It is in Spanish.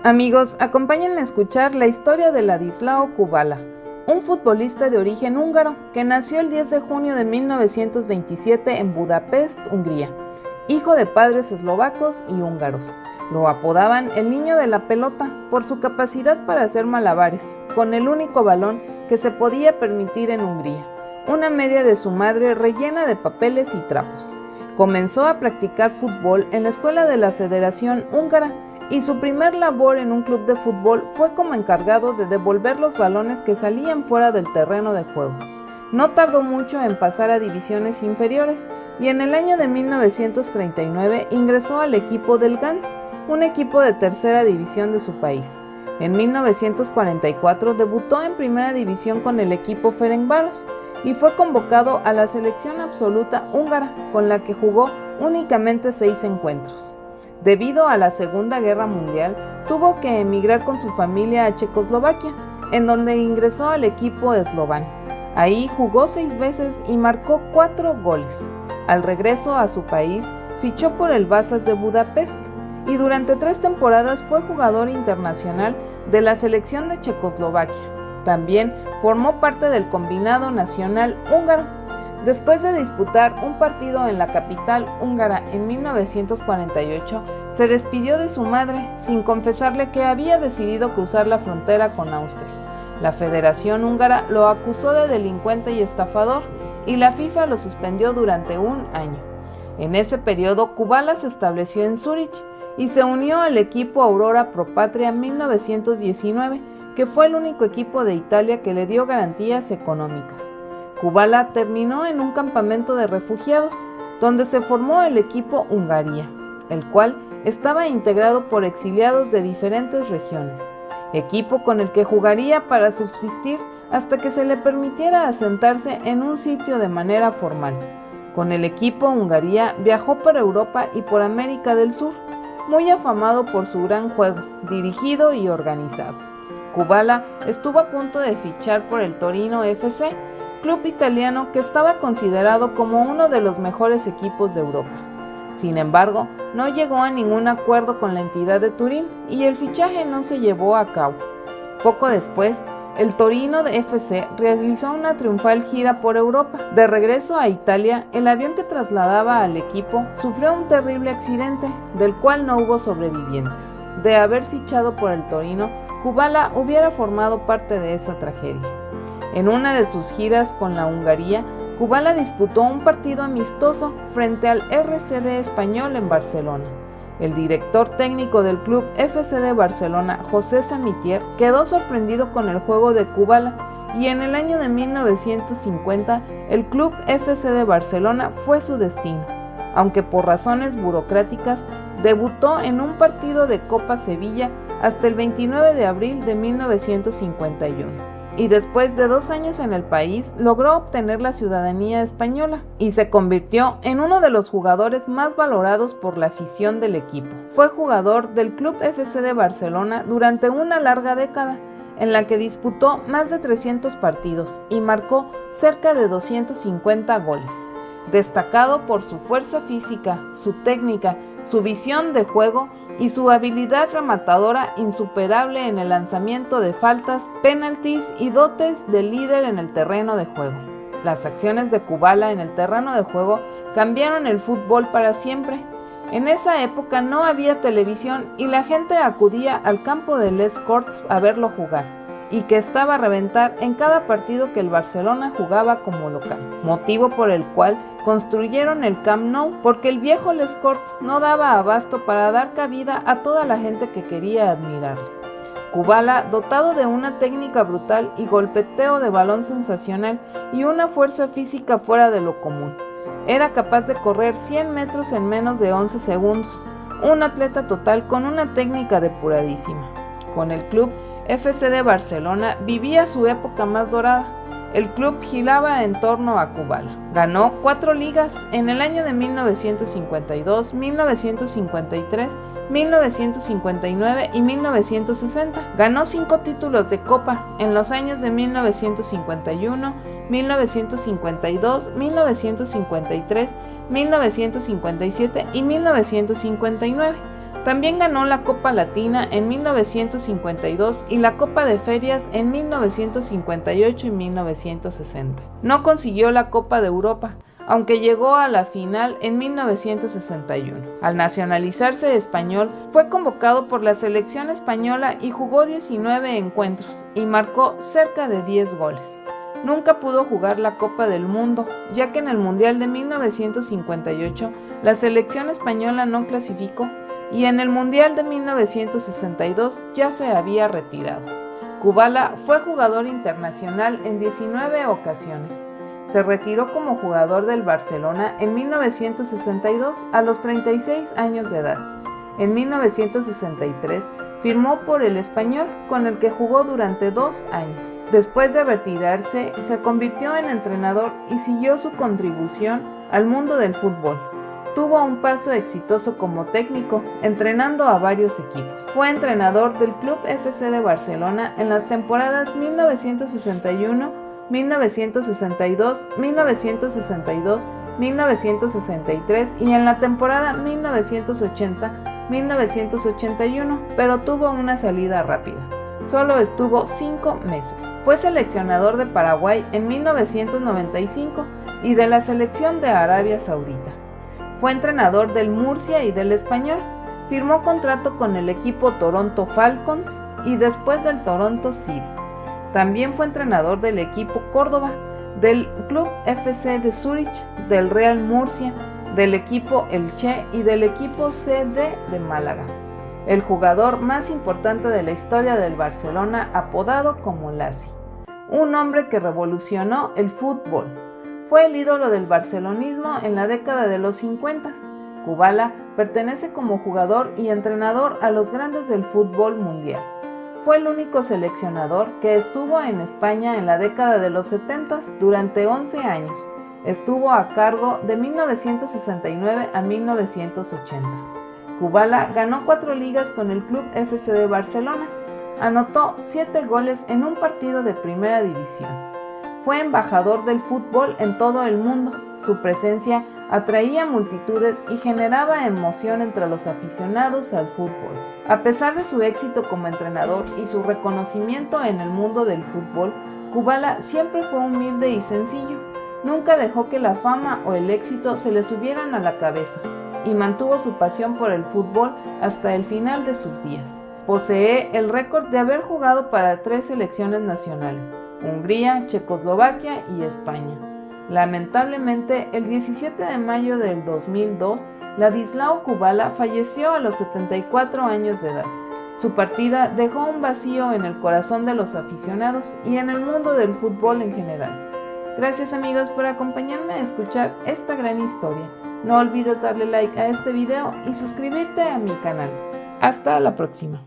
Amigos, acompáñenme a escuchar la historia de Ladislao Kubala, un futbolista de origen húngaro que nació el 10 de junio de 1927 en Budapest, Hungría, hijo de padres eslovacos y húngaros. Lo apodaban el niño de la pelota por su capacidad para hacer malabares, con el único balón que se podía permitir en Hungría, una media de su madre rellena de papeles y trapos. Comenzó a practicar fútbol en la escuela de la Federación Húngara y su primer labor en un club de fútbol fue como encargado de devolver los balones que salían fuera del terreno de juego. No tardó mucho en pasar a divisiones inferiores y en el año de 1939 ingresó al equipo del Gans, un equipo de tercera división de su país. En 1944 debutó en primera división con el equipo Ferencváros y fue convocado a la selección absoluta húngara, con la que jugó únicamente 6 encuentros. Debido a la Segunda Guerra Mundial, tuvo que emigrar con su familia a Checoslovaquia, en donde ingresó al equipo esloveno. Ahí jugó 6 veces y marcó 4 goles. Al regreso a su país, fichó por el Vasas de Budapest y durante 3 temporadas fue jugador internacional de la selección de Checoslovaquia. También formó parte del combinado nacional húngaro. Después de disputar un partido en la capital húngara en 1948, se despidió de su madre sin confesarle que había decidido cruzar la frontera con Austria. La Federación Húngara lo acusó de delincuente y estafador y la FIFA lo suspendió durante un año. En ese periodo, Kubala se estableció en Zúrich y se unió al equipo Aurora Pro Patria 1919, que fue el único equipo de Italia que le dio garantías económicas. Kubala terminó en un campamento de refugiados, donde se formó el equipo Hungaria, el cual estaba integrado por exiliados de diferentes regiones, equipo con el que jugaría para subsistir hasta que se le permitiera asentarse en un sitio de manera formal. Con el equipo Hungaria viajó por Europa y por América del Sur, muy afamado por su gran juego, dirigido y organizado. Kubala estuvo a punto de fichar por el Torino FC, club italiano que estaba considerado como uno de los mejores equipos de Europa. Sin embargo, no llegó a ningún acuerdo con la entidad de Turín y el fichaje no se llevó a cabo. Poco después, el Torino FC realizó una triunfal gira por Europa. De regreso a Italia, el avión que trasladaba al equipo sufrió un terrible accidente, del cual no hubo sobrevivientes. De haber fichado por el Torino, Kubala hubiera formado parte de esa tragedia. En una de sus giras con la Hungaria, Kubala disputó un partido amistoso frente al RCD Español en Barcelona. El director técnico del club FC de Barcelona, José Samitier, quedó sorprendido con el juego de Kubala y en el año de 1950 el club FC de Barcelona fue su destino, aunque por razones burocráticas debutó en un partido de Copa Sevilla hasta el 29 de abril de 1951. Y después de 2 años en el país, logró obtener la ciudadanía española y se convirtió en uno de los jugadores más valorados por la afición del equipo. Fue jugador del Club FC de Barcelona durante una larga década, en la que disputó más de 300 partidos y marcó cerca de 250 goles. Destacado por su fuerza física, su técnica, su visión de juego y su habilidad rematadora insuperable en el lanzamiento de faltas, penaltis y dotes de líder en el terreno de juego. Las acciones de Kubala en el terreno de juego cambiaron el fútbol para siempre. En esa época no había televisión y la gente acudía al campo de Les Corts a verlo jugar, y que estaba a reventar en cada partido que el Barcelona jugaba como local, motivo por el cual construyeron el Camp Nou, porque el viejo Les Corts no daba abasto para dar cabida a toda la gente que quería admirarle. Kubala, dotado de una técnica brutal y golpeteo de balón sensacional y una fuerza física fuera de lo común, era capaz de correr 100 metros en menos de 11 segundos, un atleta total con una técnica depuradísima. Con el club FC de Barcelona vivía su época más dorada. El club giraba en torno a Kubala. Ganó 4 ligas en el año de 1952, 1953, 1959 y 1960. Ganó 5 títulos de Copa en los años de 1951, 1952, 1953, 1957 y 1959. También ganó la Copa Latina en 1952 y la Copa de Ferias en 1958 y 1960. No consiguió la Copa de Europa, aunque llegó a la final en 1961. Al nacionalizarse español, fue convocado por la selección española y jugó 19 encuentros y marcó cerca de 10 goles. Nunca pudo jugar la Copa del Mundo, ya que en el Mundial de 1958 la selección española no clasificó y en el Mundial de 1962 ya se había retirado. Kubala fue jugador internacional en 19 ocasiones. Se retiró como jugador del Barcelona en 1962 a los 36 años de edad. En 1963 firmó por el Español, con el que jugó durante 2 años. Después de retirarse, se convirtió en entrenador y siguió su contribución al mundo del fútbol. Tuvo un paso exitoso como técnico, entrenando a varios equipos. Fue entrenador del Club FC de Barcelona en las temporadas 1961, 1962, 1962, 1963 y en la temporada 1980-1981, pero tuvo una salida rápida. Solo estuvo 5 meses. Fue seleccionador de Paraguay en 1995 y de la selección de Arabia Saudita. Fue entrenador del Murcia y del Español. Firmó contrato con el equipo Toronto Falcons y después del Toronto City. También fue entrenador del equipo Córdoba, del Club FC de Zúrich, del Real Murcia, del equipo Elche y del equipo CD de Málaga. El jugador más importante de la historia del Barcelona, apodado como Lassi. Un hombre que revolucionó el fútbol. Fue el ídolo del barcelonismo en la década de los 50. Kubala pertenece como jugador y entrenador a los grandes del fútbol mundial. Fue el único seleccionador que estuvo en España en la década de los 70 durante 11 años. Estuvo a cargo de 1969 a 1980. Kubala ganó 4 ligas con el Club FC de Barcelona. Anotó 7 goles en un partido de primera división. Fue embajador del fútbol en todo el mundo. Su presencia atraía multitudes y generaba emoción entre los aficionados al fútbol. A pesar de su éxito como entrenador y su reconocimiento en el mundo del fútbol, Kubala siempre fue humilde y sencillo. Nunca dejó que la fama o el éxito se le subieran a la cabeza y mantuvo su pasión por el fútbol hasta el final de sus días. Posee el récord de haber jugado para 3 selecciones nacionales: Hungría, Checoslovaquia y España. Lamentablemente, el 17 de mayo del 2002, Ladislao Kubala falleció a los 74 años de edad. Su partida dejó un vacío en el corazón de los aficionados y en el mundo del fútbol en general. Gracias amigos por acompañarme a escuchar esta gran historia. No olvides darle like a este video y suscribirte a mi canal. Hasta la próxima.